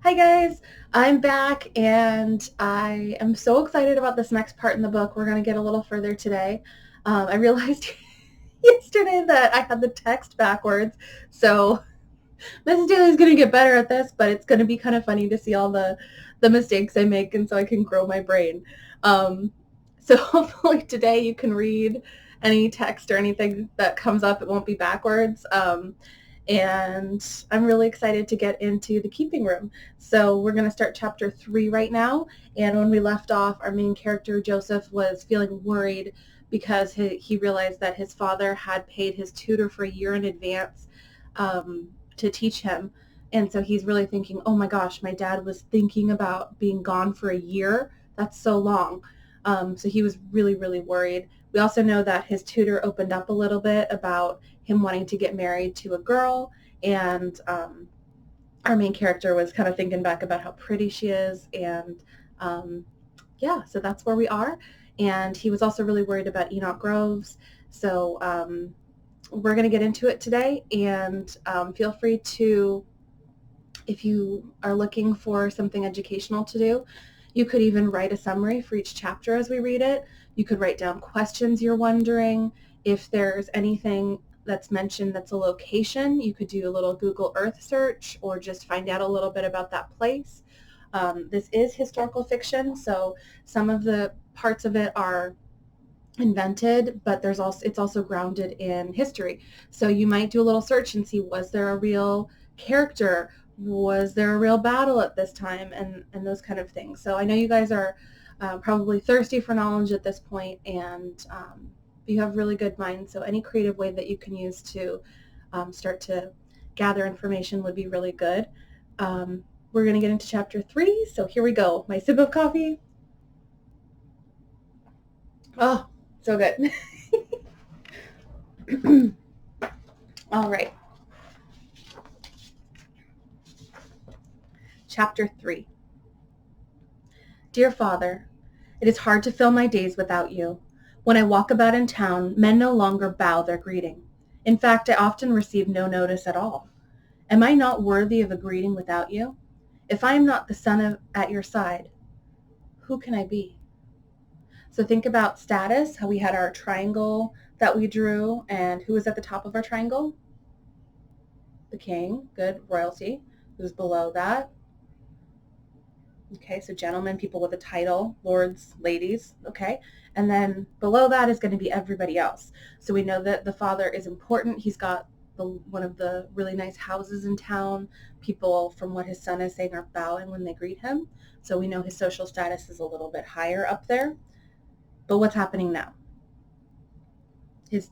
Hi guys, I'm back and I am so excited about this next part in the book. We're going to get a little further today. I realized yesterday that I had the text backwards, so Mrs. Daly is going to get better at this, but it's going to be kind of funny to see all the mistakes I make, and so I can grow my brain. Um, so hopefully today you can read any text or anything that comes up. It won't be backwards. And I'm really excited to get into the keeping room. So we're going to start chapter 3 right now. And when we left off, our main character, Joseph, was feeling worried because he realized that his father had paid his tutor for a year in advance to teach him. And so he's really thinking, oh my gosh, my dad was thinking about being gone for a year. That's so long. So he was really, really worried. We also know that his tutor opened up a little bit about him wanting to get married to a girl, and our main character was kind of thinking back about how pretty she is, and yeah, so that's where we are. And he was also really worried about Enoch Groves, so we're going to get into it today, and feel free to, if you are looking for something educational to do, you could even write a summary for each chapter as we read it. You could write down questions you're wondering. If there's anything that's mentioned that's a location, you could do a little Google Earth search or just find out a little bit about that place. This is historical fiction, so some of the parts of it are invented, but it's also grounded in history. So you might do a little search and see, was there a real character? Was there a real battle at this time? And those kind of things. So I know you guys are probably thirsty for knowledge at this point, and you have really good minds. So any creative way that you can use to start to gather information would be really good. We're going to get into chapter 3. So here we go. My sip of coffee. Oh, so good. All right. Chapter 3. Dear Father, it is hard to fill my days without you. When I walk about in town, men no longer bow their greeting. In fact, I often receive no notice at all. Am I not worthy of a greeting without you? If I am not the son at your side, who can I be? So think about status, how we had our triangle that we drew, and who was at the top of our triangle? The king, good, royalty. Who's below that? Okay, so gentlemen, people with a title, lords, ladies, okay? And then below that is going to be everybody else. So we know that the father is important. He's got one of the really nice houses in town. People, from what his son is saying, are bowing when they greet him. So we know his social status is a little bit higher up there. But what's happening now?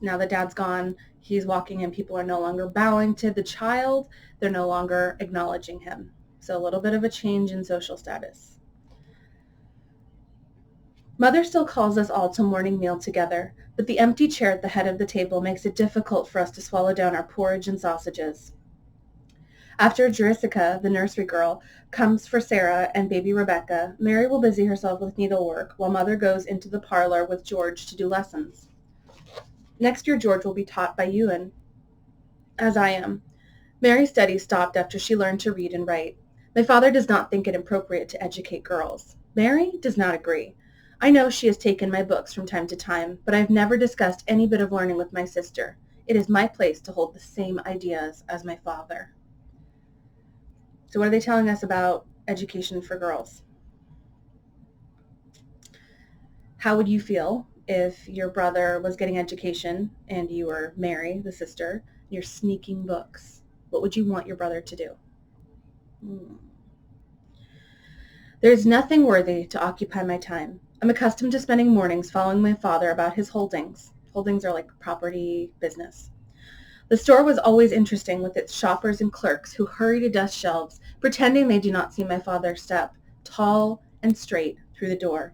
Now the dad's gone. He's walking and people are no longer bowing to the child. They're no longer acknowledging him. So a little bit of a change in social status. Mother still calls us all to morning meal together, but the empty chair at the head of the table makes it difficult for us to swallow down our porridge and sausages. After Jessica, the nursery girl, comes for Sarah and baby Rebecca, Mary will busy herself with needlework while Mother goes into the parlor with George to do lessons. Next year George will be taught by Ewan, as I am. Mary's studies stopped after she learned to read and write. My father does not think it appropriate to educate girls. Mary does not agree. I know she has taken my books from time to time, but I have never discussed any bit of learning with my sister. It is my place to hold the same ideas as my father. So what are they telling us about education for girls? How would you feel if your brother was getting education and you were Mary, the sister, and you're sneaking books? What would you want your brother to do? There is nothing worthy to occupy my time. I'm accustomed to spending mornings following my father about his holdings. Holdings are like property, business. The store was always interesting with its shoppers and clerks who hurry to dust shelves, pretending they do not see my father step, tall and straight, through the door.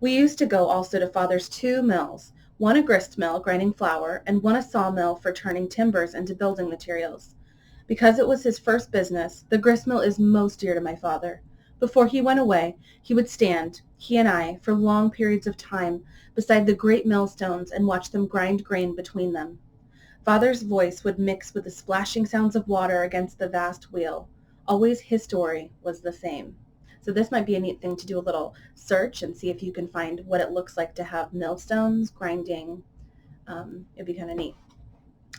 We used to go also to father's 2 mills, one a grist mill grinding flour and one a sawmill for turning timbers into building materials. Because it was his first business, the grist mill is most dear to my father. Before he went away, he would stand, he and I, for long periods of time, beside the great millstones and watch them grind grain between them. Father's voice would mix with the splashing sounds of water against the vast wheel. Always his story was the same. So this might be a neat thing to do a little search and see if you can find what it looks like to have millstones grinding. It'd be kind of neat.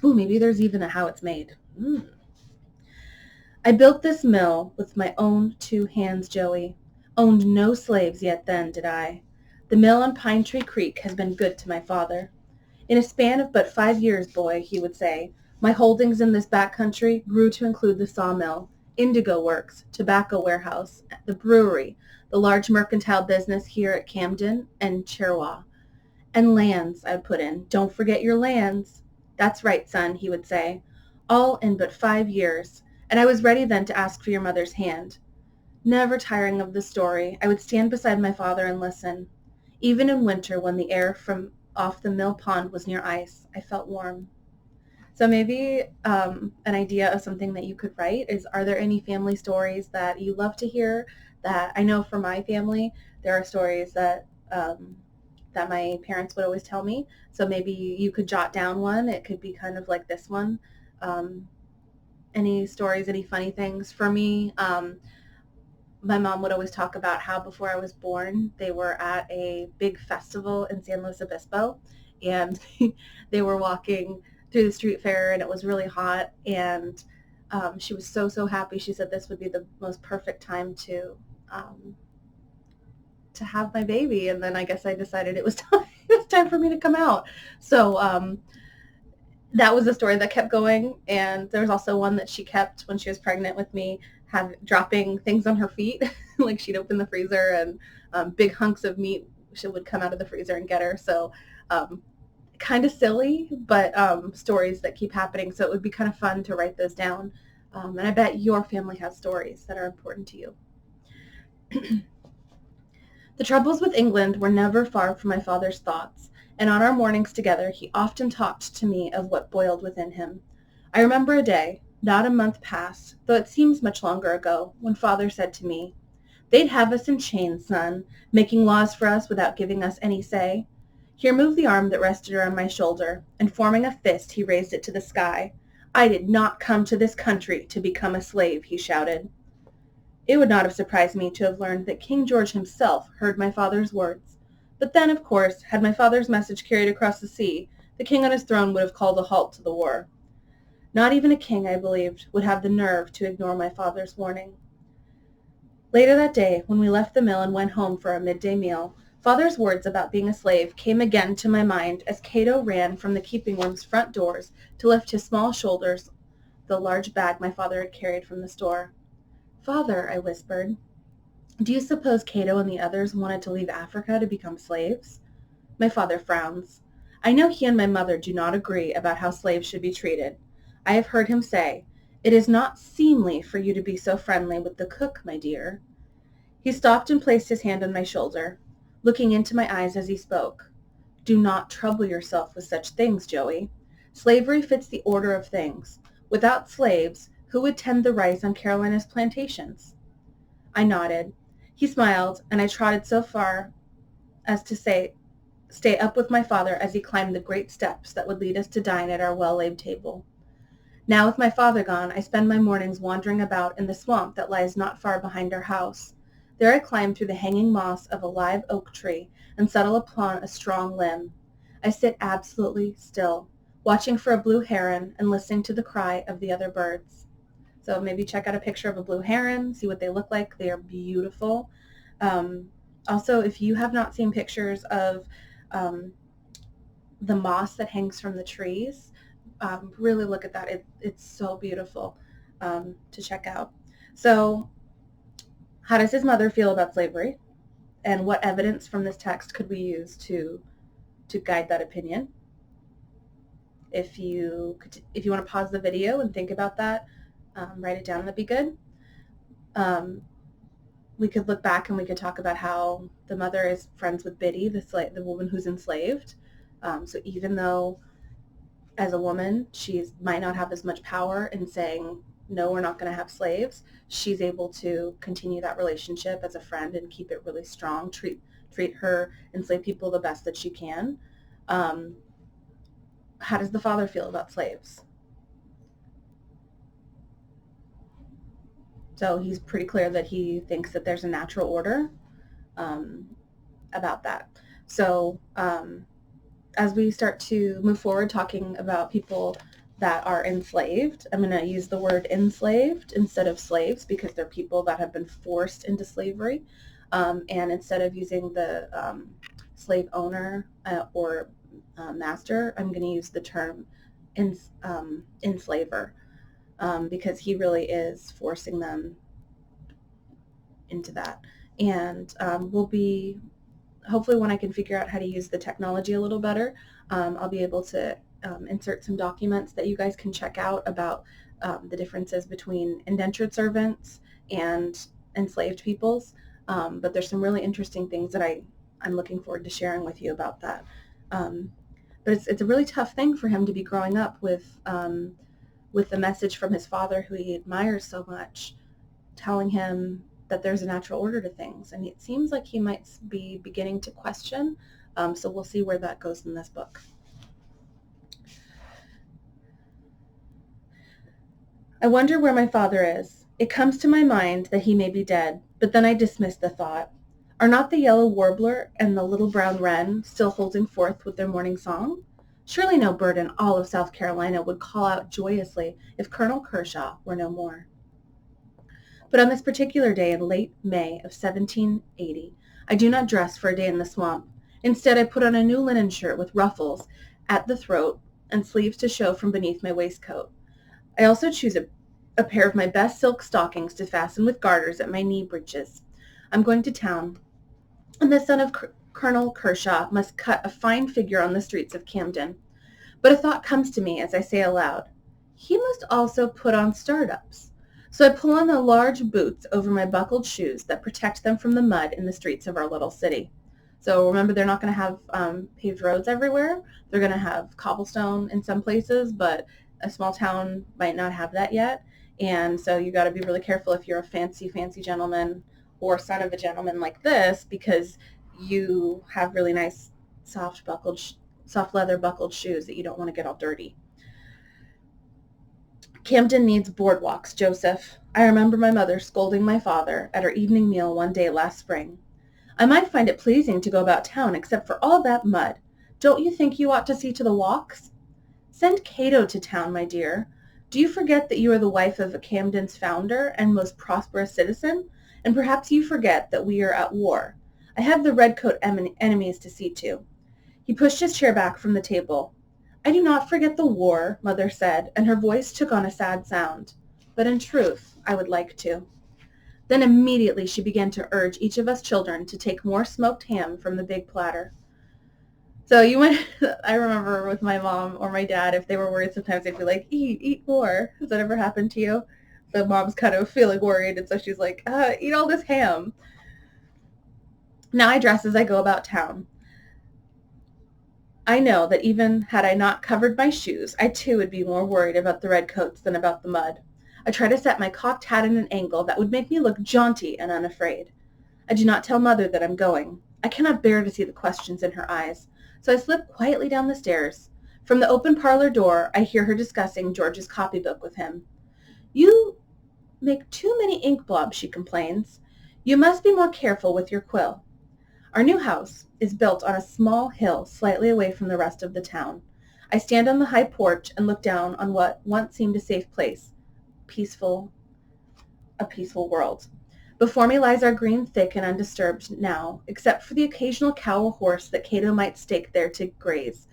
Ooh, maybe there's even a how it's made. I built this mill with my own 2 hands, Joey. Owned no slaves yet then, did I. The mill on Pine Tree Creek has been good to my father. In a span of but 5 years, boy, he would say, my holdings in this back country grew to include the sawmill, indigo works, tobacco warehouse, the brewery, the large mercantile business here at Camden and Cherwa. And lands, I would put in. Don't forget your lands. That's right, son, he would say. All in but 5 years. And I was ready then to ask for your mother's hand. Never tiring of the story, I would stand beside my father and listen. Even in winter, when the air from off the mill pond was near ice, I felt warm. So maybe an idea of something that you could write is, are there any family stories that you love to hear? That I know for my family, there are stories that that my parents would always tell me. So maybe you could jot down one. It could be kind of like this one. Any stories, any funny things? For me, my mom would always talk about how before I was born, they were at a big festival in San Luis Obispo, and they were walking through the street fair, and it was really hot, and she was so happy. She said this would be the most perfect time to have my baby, and then I guess I decided it was time, it was time for me to come out. So that was a story that kept going, and there was also one that she kept when she was pregnant with me, dropping things on her feet. Like she'd open the freezer and big hunks of meat would come out of the freezer and get her. So kind of silly, but stories that keep happening. So it would be kind of fun to write those down. And I bet your family has stories that are important to you. The troubles with England were never far from my father's thoughts, and on our mornings together he often talked to me of what boiled within him. I remember a day, not a month past, though it seems much longer ago, when father said to me, they'd have us in chains, son, making laws for us without giving us any say. He removed the arm that rested around my shoulder, and forming a fist he raised it to the sky. I did not come to this country to become a slave, he shouted. It would not have surprised me to have learned that King George himself heard my father's words. But then, of course, had my father's message carried across the sea, the king on his throne would have called a halt to the war. Not even a king, I believed, would have the nerve to ignore my father's warning. Later that day, when we left the mill and went home for our midday meal, father's words about being a slave came again to my mind as Cato ran from the keeping room's front doors to lift his small shoulders the large bag my father had carried from the store. Father, I whispered, do you suppose Cato and the others wanted to leave Africa to become slaves? My father frowns. I know he and my mother do not agree about how slaves should be treated. I have heard him say, it is not seemly for you to be so friendly with the cook, my dear. He stopped and placed his hand on my shoulder, looking into my eyes as he spoke. Do not trouble yourself with such things, Joey. Slavery fits the order of things. Without slaves, who would tend the rice on Carolina's plantations? I nodded. He smiled, and I trotted so far as to say, stay up with my father as he climbed the great steps that would lead us to dine at our well-laid table. Now with my father gone, I spend my mornings wandering about in the swamp that lies not far behind our house. There I climb through the hanging moss of a live oak tree and settle upon a strong limb. I sit absolutely still, watching for a blue heron and listening to the cry of the other birds. So maybe check out a picture of a blue heron, see what they look like. They are beautiful. Also, if you have not seen pictures of the moss that hangs from the trees, really look at that. It's so beautiful to check out. So how does his mother feel about slavery? And what evidence from this text could we use to guide that opinion? If you want to pause the video and think about that, write it down, that'd be good. We could look back and we could talk about how the mother is friends with Biddy, the woman who's enslaved. So even though as a woman she might not have as much power in saying, no, we're not going to have slaves, she's able to continue that relationship as a friend and keep it really strong, treat her enslaved people the best that she can. How does the father feel about slaves? So he's pretty clear that he thinks that there's a natural order about that. So as we start to move forward talking about people that are enslaved, I'm going to use the word enslaved instead of slaves because they're people that have been forced into slavery. And instead of using the slave owner or master, I'm going to use the term enslaver because he really is forcing them into that. And we'll be, hopefully when I can figure out how to use the technology a little better, I'll be able to insert some documents that you guys can check out about the differences between indentured servants and enslaved peoples. But there's some really interesting things that I'm looking forward to sharing with you about that. But it's a really tough thing for him to be growing up with the message from his father, who he admires so much, telling him that there's a natural order to things. And it seems like he might be beginning to question. So we'll see where that goes in this book. I wonder where my father is. It comes to my mind that he may be dead, but then I dismiss the thought. Are not the yellow warbler and the little brown wren still holding forth with their morning song? Surely no bird in all of South Carolina would call out joyously if Colonel Kershaw were no more. But on this particular day in late May of 1780, I do not dress for a day in the swamp. Instead, I put on a new linen shirt with ruffles at the throat and sleeves to show from beneath my waistcoat. I also choose a pair of my best silk stockings to fasten with garters at my knee breeches. I'm going to town, and the son of Colonel Kershaw must cut a fine figure on the streets of Camden. But a thought comes to me as I say aloud, he must also put on startups. So I pull on the large boots over my buckled shoes that protect them from the mud in the streets of our little city. So remember, they're not going to have paved roads everywhere. They're going to have cobblestone in some places, but a small town might not have that yet. And so you got to be really careful if you're a fancy gentleman or son of a gentleman like this, because you have really nice soft leather buckled shoes that you don't want to get all dirty. Camden needs boardwalks, Joseph. I remember my mother scolding my father at our evening meal one day last spring. I might find it pleasing to go about town except for all that mud. Don't you think you ought to see to the walks? Send Cato to town, my dear. Do you forget that you are the wife of Camden's founder and most prosperous citizen? And perhaps you forget that we are at war. I have the redcoat enemies to see to. He pushed his chair back from the table. I do not forget the war, Mother said, and her voice took on a sad sound. But in truth, I would like to. Then immediately she began to urge each of us children to take more smoked ham from the big platter. So I remember with my mom or my dad, if they were worried, sometimes they'd be like, eat more. Has that ever happened to you? So mom's kind of feeling worried, and so she's like, eat all this ham. Now I dress as I go about town. I know that even had I not covered my shoes, I too would be more worried about the redcoats than about the mud. I try to set my cocked hat in an angle that would make me look jaunty and unafraid. I do not tell Mother that I'm going. I cannot bear to see the questions in her eyes, so I slip quietly down the stairs. From the open parlor door, I hear her discussing George's copybook with him. You make too many ink blobs, she complains. You must be more careful with your quill. Our new house is built on a small hill slightly away from the rest of the town. I stand on the high porch and look down on what once seemed a safe place, a peaceful world. Before me lies our green thick and undisturbed now, except for the occasional cow or horse that Cato might stake there to graze.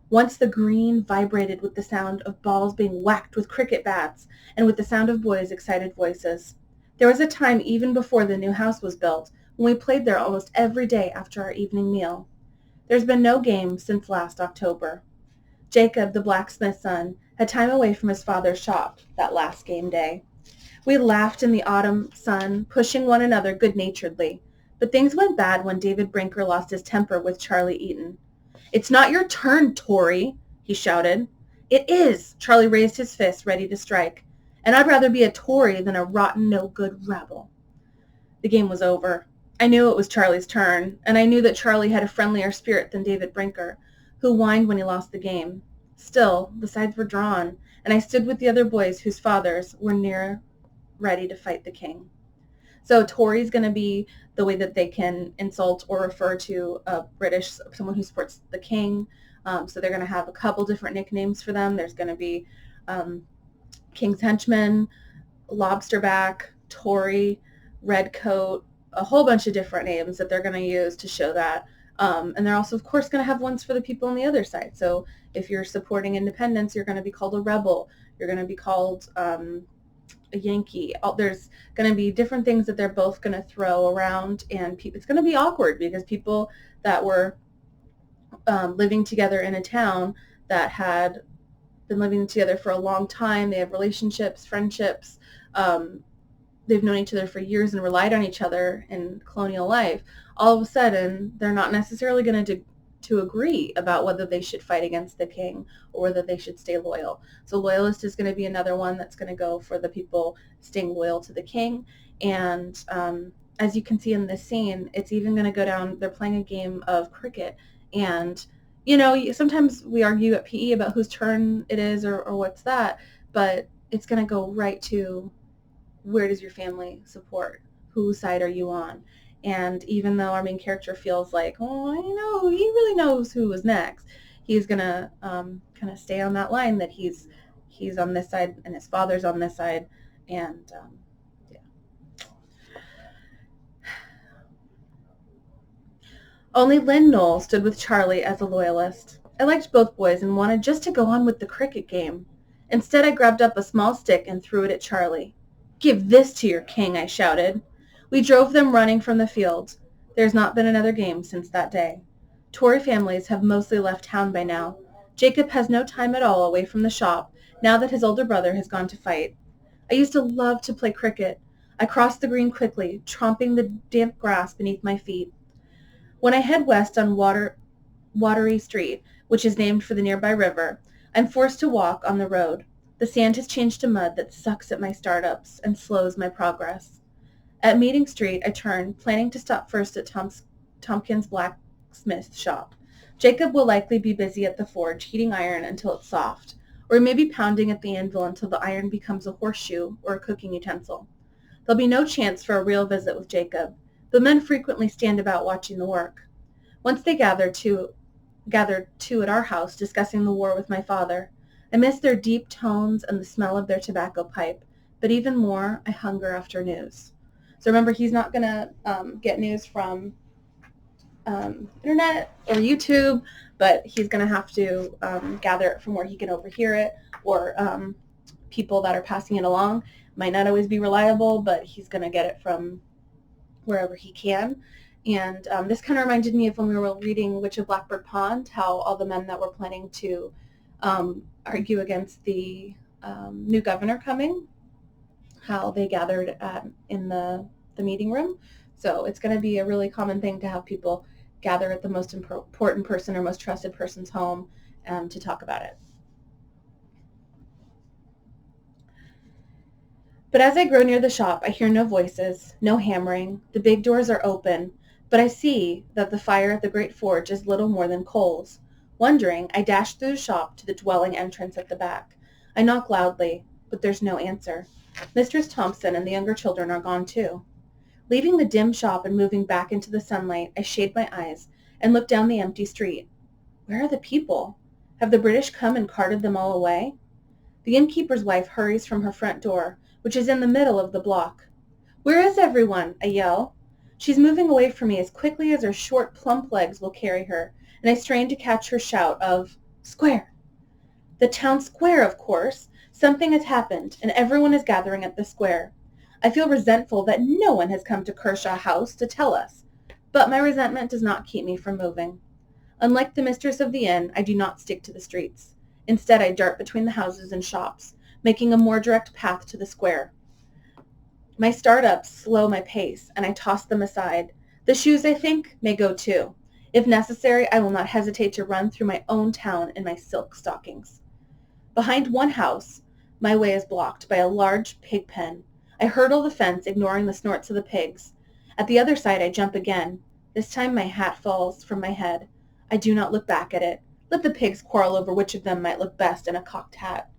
Once the green vibrated with the sound of balls being whacked with cricket bats and with the sound of boys' excited voices. There was a time even before the new house was built when we played there almost every day after our evening meal. There's been no game since last October. Jacob, the blacksmith's son, had time away from his father's shop that last game day. We laughed in the autumn sun, pushing one another good-naturedly, but things went bad when David Brinker lost his temper with Charlie Eaton. It's not your turn, Tory, he shouted. It is, Charlie raised his fist, ready to strike, and I'd rather be a Tory than a rotten, no-good rabble. The game was over. I knew it was Charlie's turn, and I knew that Charlie had a friendlier spirit than David Brinker, who whined when he lost the game. Still, the sides were drawn, and I stood with the other boys whose fathers were near ready to fight the king. So Tory's going to be the way that they can insult or refer to a British, someone who supports the king. So they're going to have a couple different nicknames for them. There's going to be King's Henchman, Lobsterback, Tory, Redcoat, a whole bunch of different names that they're going to use to show that. And they're also, of course, going to have ones for the people on the other side. So if you're supporting independence, you're going to be called a rebel. You're going to be called a Yankee. There's going to be different things that they're both going to throw around, and it's going to be awkward because people that were living together in a town that had been living together for a long time, they have relationships, friendships, they've known each other for years and relied on each other in colonial life. All of a sudden, they're not necessarily going to agree about whether they should fight against the king or whether they should stay loyal. So loyalist is going to be another one that's going to go for the people staying loyal to the king. And as you can see in this scene, it's even going to go down, they're playing a game of cricket. And, sometimes we argue at PE about whose turn it is or what's that, but it's going to go right to where does your family support? Whose side are you on? And even though our main character feels like, oh, he really knows who was next, he's going to kind of stay on that line that he's on this side and his father's on this side. And Only Lynn Knoll stood with Charlie as a loyalist. I liked both boys and wanted just to go on with the cricket game. Instead, I grabbed up a small stick and threw it at Charlie. "Give this to your king," I shouted. We drove them running from the field. There's not been another game since that day. Tory families have mostly left town by now. Jacob has no time at all away from the shop, now that his older brother has gone to fight. I used to love to play cricket. I crossed the green quickly, tromping the damp grass beneath my feet. When I head west on Watery Street, which is named for the nearby river, I'm forced to walk on the road. The sand has changed to mud that sucks at my startups and slows my progress. At Meeting Street, I turn, planning to stop first at Tompkins' blacksmith shop. Jacob will likely be busy at the forge, heating iron until it's soft, or maybe pounding at the anvil until the iron becomes a horseshoe or a cooking utensil. There'll be no chance for a real visit with Jacob. The men frequently stand about watching the work. Once they gathered two at our house discussing the war with my father. I miss their deep tones and the smell of their tobacco pipe, but even more, I hunger after news. So remember, he's not going to get news from internet or YouTube, but he's going to have to gather it from where he can overhear it, or people that are passing it along. Might not always be reliable, but he's going to get it from wherever he can. And this kind of reminded me of when we were reading Witch of Blackbird Pond, how all the men that were planning to argue against the new governor coming, how they gathered in the meeting room. So it's going to be a really common thing to have people gather at the most important person or most trusted person's home to talk about it. But as I grow near the shop, I hear no voices, no hammering. The big doors are open, but I see that the fire at the great forge is little more than coals. Wondering, I dash through the shop to the dwelling entrance at the back. I knock loudly, but there's no answer. Mistress Thompson and the younger children are gone too. Leaving the dim shop and moving back into the sunlight, I shade my eyes and look down the empty street. Where are the people? Have the British come and carted them all away? The innkeeper's wife hurries from her front door, which is in the middle of the block. "Where is everyone?" I yell. She's moving away from me as quickly as her short, plump legs will carry her, and I strain to catch her shout of, "Square!" The town square, of course. Something has happened, and everyone is gathering at the square. I feel resentful that no one has come to Kershaw House to tell us, but my resentment does not keep me from moving. Unlike the mistress of the inn, I do not stick to the streets. Instead, I dart between the houses and shops, making a more direct path to the square. My startups slow my pace, and I toss them aside. The shoes, I think, may go too. If necessary, I will not hesitate to run through my own town in my silk stockings. Behind one house, my way is blocked by a large pig pen. I hurdle the fence, ignoring the snorts of the pigs. At the other side, I jump again. This time my hat falls from my head. I do not look back at it. Let the pigs quarrel over which of them might look best in a cocked hat.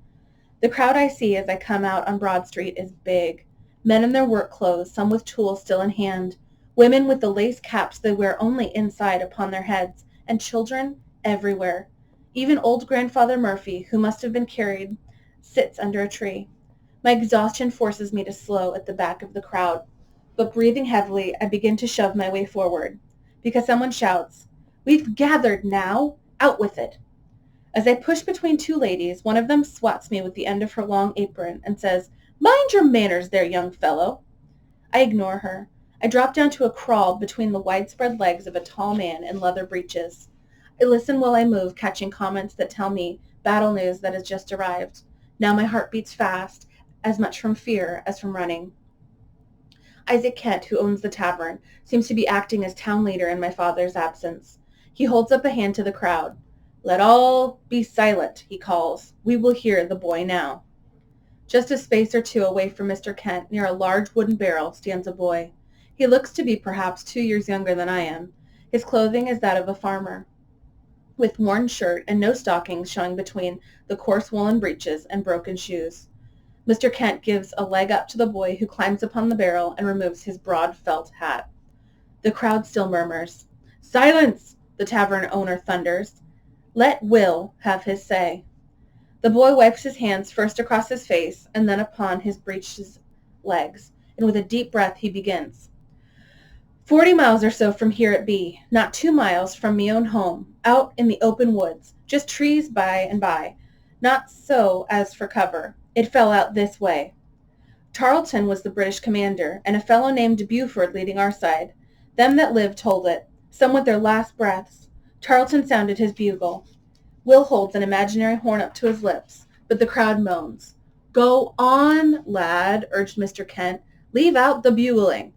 The crowd I see as I come out on Broad Street is big. Men in their work clothes, some with tools still in hand, women with the lace caps they wear only inside upon their heads, and children everywhere. Even old Grandfather Murphy, who must have been carried, sits under a tree. My exhaustion forces me to slow at the back of the crowd, but breathing heavily, I begin to shove my way forward, because someone shouts, "We've gathered now! Out with it!" As I push between two ladies, one of them swats me with the end of her long apron and says, "Mind your manners there, young fellow." I ignore her. I drop down to a crawl between the widespread legs of a tall man in leather breeches. I listen while I move, catching comments that tell me battle news that has just arrived. Now my heart beats fast, as much from fear as from running. Isaac Kent, who owns the tavern, seems to be acting as town leader in my father's absence. He holds up a hand to the crowd. "Let all be silent," he calls. "We will hear the boy now." Just a space or two away from Mr. Kent, near a large wooden barrel, stands a boy. He looks to be perhaps 2 years younger than I am. His clothing is that of a farmer, with worn shirt and no stockings showing between the coarse woolen breeches and broken shoes. Mr. Kent gives a leg up to the boy, who climbs upon the barrel and removes his broad felt hat. The crowd still murmurs. "Silence!" the tavern owner thunders. "Let Will have his say." The boy wipes his hands first across his face and then upon his breeches legs, and with a deep breath he begins. 40 miles or so from here it be, not 2 miles from me own home, out in the open woods, just trees by and by, not so as for cover. It fell out this way. Tarleton was the British commander, and a fellow named Buford leading our side. Them that lived told it, some with their last breaths. Tarleton sounded his bugle. Will holds an imaginary horn up to his lips, but the crowd moans. "Go on, lad," urged Mr. Kent. "Leave out the bugling."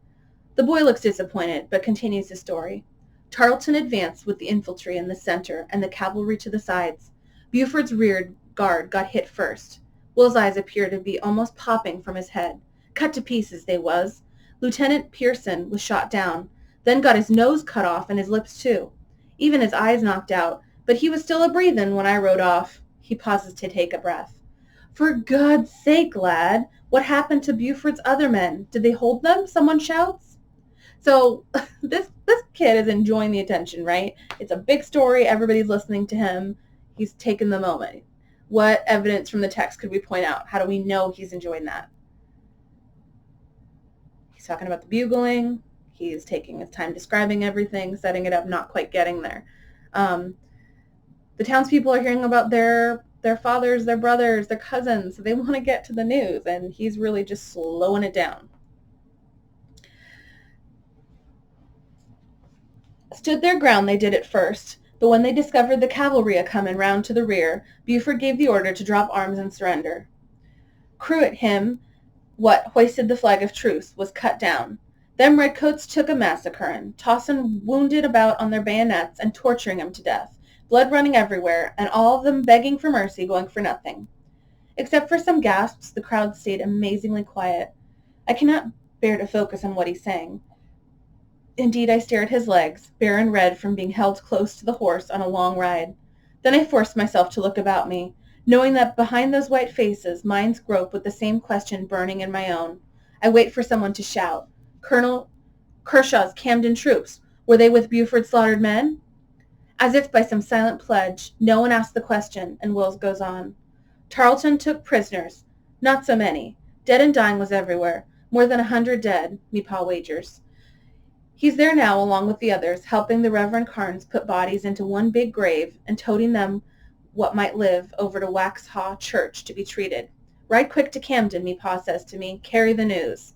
The boy looks disappointed, but continues his story. Tarleton advanced with the infantry in the center and the cavalry to the sides. Buford's rear guard got hit first. Will's eyes appear to be almost popping from his head. Cut to pieces they was. Lieutenant Pearson was shot down, then got his nose cut off and his lips too. Even his eyes knocked out, but he was still a-breathin' when I rode off. He pauses to take a breath. "For God's sake, lad, what happened to Buford's other men? Did they hold them?" someone shouts. So this kid is enjoying the attention, right? It's a big story. Everybody's listening to him. He's taken the moment. What evidence from the text could we point out? How do we know he's enjoying that? He's talking about the bugling. He's taking his time describing everything, setting it up, not quite getting there. The townspeople are hearing about their fathers, their brothers, their cousins. So they want to get to the news, and he's really just slowing it down. Stood their ground they did at first, but when they discovered the cavalry a-comin' round to the rear, Buford gave the order to drop arms and surrender. Cruet him what hoisted the flag of truce was cut down. Them redcoats took a massacrin', tossin' wounded about on their bayonets and torturing 'em to death, blood running everywhere, and all of them begging for mercy, going for nothing. Except for some gasps, the crowd stayed amazingly quiet. I cannot bear to focus on what he's saying. Indeed, I stare at his legs, bare and red from being held close to the horse on a long ride. Then I force myself to look about me, knowing that behind those white faces, minds grope with the same question burning in my own. I wait for someone to shout, "Colonel Kershaw's Camden troops, were they with Buford's slaughtered men?" As if by some silent pledge, no one asks the question, and Wills goes on. "Tarleton took prisoners. Not so many. Dead and dying was everywhere. More than 100 dead, me pa wagers. He's there now along with the others, helping the Reverend Carnes put bodies into one big grave and toting them what might live over to Waxhaw Church to be treated. Ride quick to Camden, me pa says to me. Carry the news.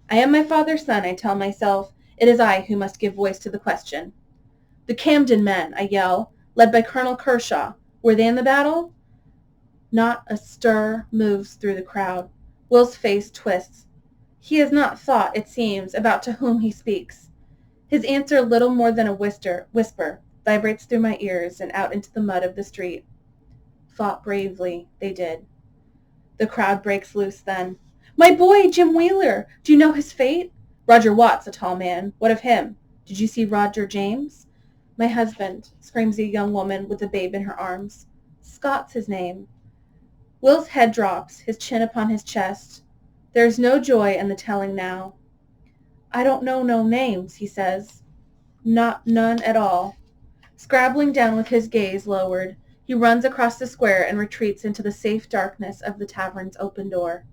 I am my father's son, I tell myself. It is I who must give voice to the question. The Camden men, I yell, led by Colonel Kershaw. Were they in the battle? Not a stir moves through the crowd. Will's face twists. He has not thought, it seems, about to whom he speaks. His answer, little more than a whisper, vibrates through my ears and out into the mud of the street. Fought bravely, they did. The crowd breaks loose then. My boy, Jim Wheeler! Do you know his fate? Roger Watts, a tall man. What of him? Did you see Roger James? My husband, screams a young woman with a babe in her arms. Scott's his name. Will's head drops, his chin upon his chest. There's no joy in the telling now. I don't know no names, he says. None at all. Scrabbling down with his gaze lowered, he runs across the square and retreats into the safe darkness of the tavern's open door.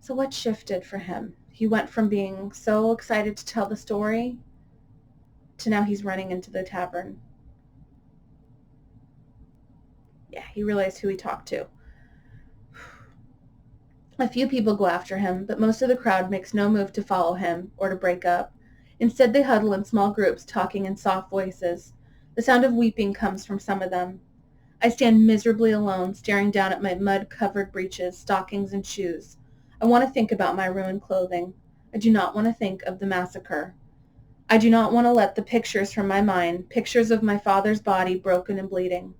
So what shifted for him? He went from being so excited to tell the story to now he's running into the tavern. Yeah, he realized who he talked to. A few people go after him, but most of the crowd makes no move to follow him or to break up. Instead, they huddle in small groups, talking in soft voices. The sound of weeping comes from some of them. I stand miserably alone, staring down at my mud-covered breeches, stockings, and shoes. I want to think about my ruined clothing. I do not want to think of the massacre. I do not want to let the pictures from my mind, pictures of my father's body broken and bleeding.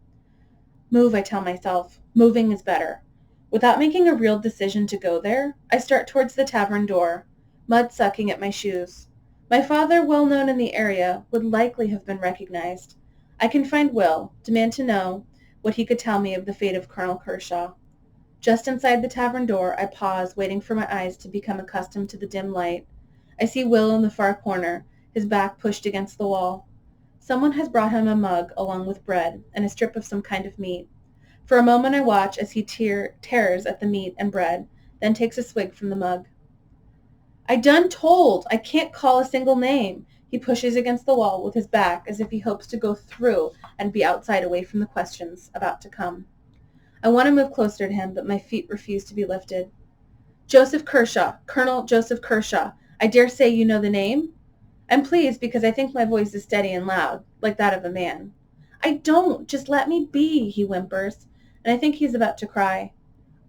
Move, I tell myself. Moving is better. Without making a real decision to go there, I start towards the tavern door, mud sucking at my shoes. My father, well known in the area, would likely have been recognized. I can find Will, demand to know what he could tell me of the fate of Colonel Kershaw. Just inside the tavern door, I pause, waiting for my eyes to become accustomed to the dim light. I see Will in the far corner, his back pushed against the wall. Someone has brought him a mug along with bread and a strip of some kind of meat. For a moment I watch as he tears at the meat and bread, then takes a swig from the mug. I done told! I can't call a single name. He pushes against the wall with his back as if he hopes to go through and be outside away from the questions about to come. I want to move closer to him, but my feet refuse to be lifted. Joseph Kershaw, Colonel Joseph Kershaw. I dare say you know the name? I'm pleased because I think my voice is steady and loud, like that of a man. I don't. Just let me be, he whimpers, and I think he's about to cry.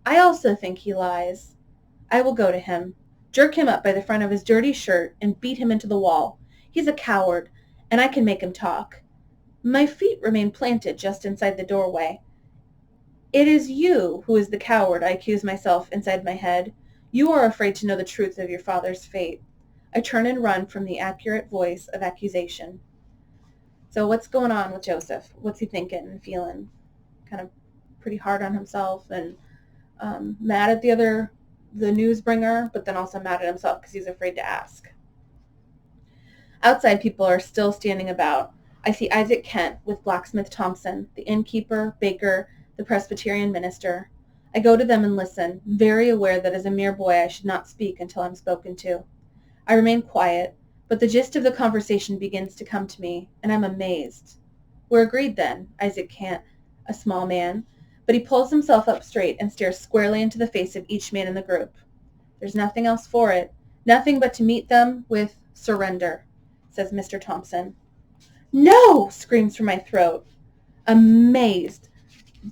I also think he lies. I will go to him, jerk him up by the front of his dirty shirt, and beat him into the wall. He's a coward, and I can make him talk. My feet remain planted just inside the doorway. It is you who is the coward, I accuse myself inside my head. You are afraid to know the truth of your father's fate. I turn and run from the accurate voice of accusation. So what's going on with Joseph? What's he thinking and feeling? Kind of pretty hard on himself and mad at the news bringer, but then also mad at himself because he's afraid to ask. Outside, people are still standing about. I see Isaac Kent with Blacksmith Thompson, the innkeeper, baker, the Presbyterian minister. I go to them and listen, very aware that as a mere boy I should not speak until I'm spoken to. I remain quiet, but the gist of the conversation begins to come to me, and I'm amazed. We're agreed then, Isaac Kent, a small man, but he pulls himself up straight and stares squarely into the face of each man in the group. There's nothing else for it, nothing but to meet them with surrender, says Mr. Thompson. No! Screams from my throat. Amazed,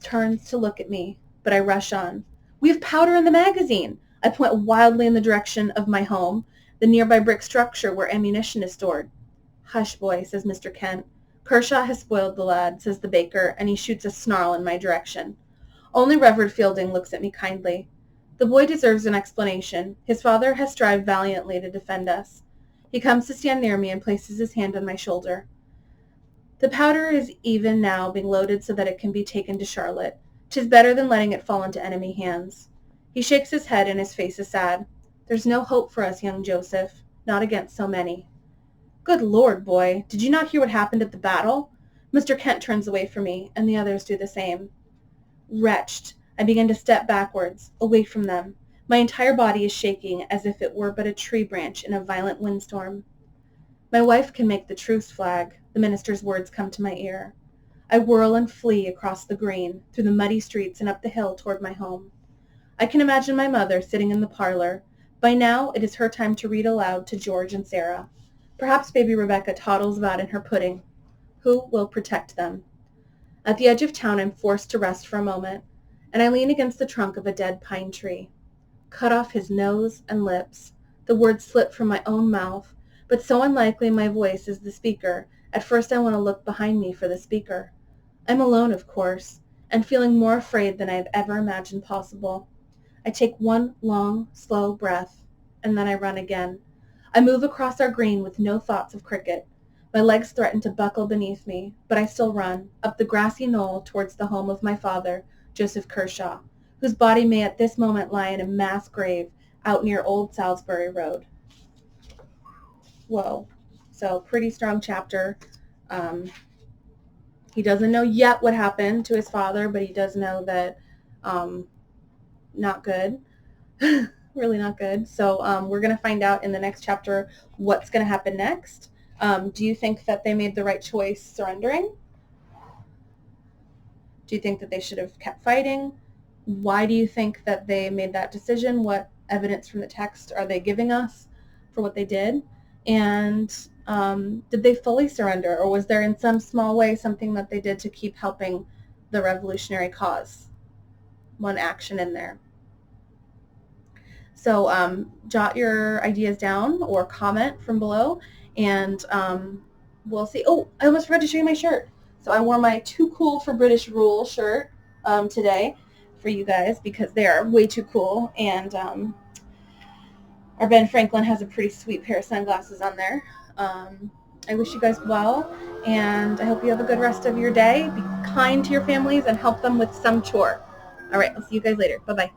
turns to look at me, but I rush on. We have powder in the magazine. I point wildly in the direction of my home, the nearby brick structure where ammunition is stored. Hush, boy, says Mr. Kent. Kershaw has spoiled the lad, says the baker, and he shoots a snarl in my direction. Only Reverend Fielding looks at me kindly. The boy deserves an explanation. His father has strived valiantly to defend us. He comes to stand near me and places his hand on my shoulder. The powder is even now being loaded so that it can be taken to Charlotte. 'Tis better than letting it fall into enemy hands. He shakes his head and his face is sad. There's no hope for us, young Joseph, not against so many. Good Lord, boy, did you not hear what happened at the battle? Mr. Kent turns away from me, and the others do the same. Wretched, I begin to step backwards, away from them. My entire body is shaking as if it were but a tree branch in a violent windstorm. My wife can make the truce flag, the minister's words come to my ear. I whirl and flee across the green, through the muddy streets and up the hill toward my home. I can imagine my mother sitting in the parlor. By now it is her time to read aloud to George and Sarah. Perhaps baby Rebecca toddles about in her pudding. Who will protect them? At the edge of town I'm forced to rest for a moment, and I lean against the trunk of a dead pine tree. Cut off his nose and lips. The words slip from my own mouth, but so unlikely my voice is the speaker, at first I want to look behind me for the speaker. I'm alone, of course, and feeling more afraid than I have ever imagined possible. I take one long, slow breath, and then I run again. I move across our green with no thoughts of cricket. My legs threaten to buckle beneath me, but I still run, up the grassy knoll towards the home of my father, Joseph Kershaw, whose body may at this moment lie in a mass grave out near Old Salisbury Road. Whoa. So pretty strong chapter. He doesn't know yet what happened to his father, but he does know that not good. Really not good. So we're going to find out in the next chapter what's going to happen next. Do you think that they made the right choice surrendering? Do you think that they should have kept fighting? Why do you think that they made that decision? What evidence from the text are they giving us for what they did? And did they fully surrender, or was there in some small way something that they did to keep helping the revolutionary cause? One action in there. So jot your ideas down or comment from below, and we'll see. Oh, I almost forgot to show you my shirt. So I wore my Too Cool for British Rule shirt today for you guys because they are way too cool. And our Ben Franklin has a pretty sweet pair of sunglasses on there. I wish you guys well, and I hope you have a good rest of your day. Be kind to your families and help them with some chore. All right, I'll see you guys later. Bye-bye.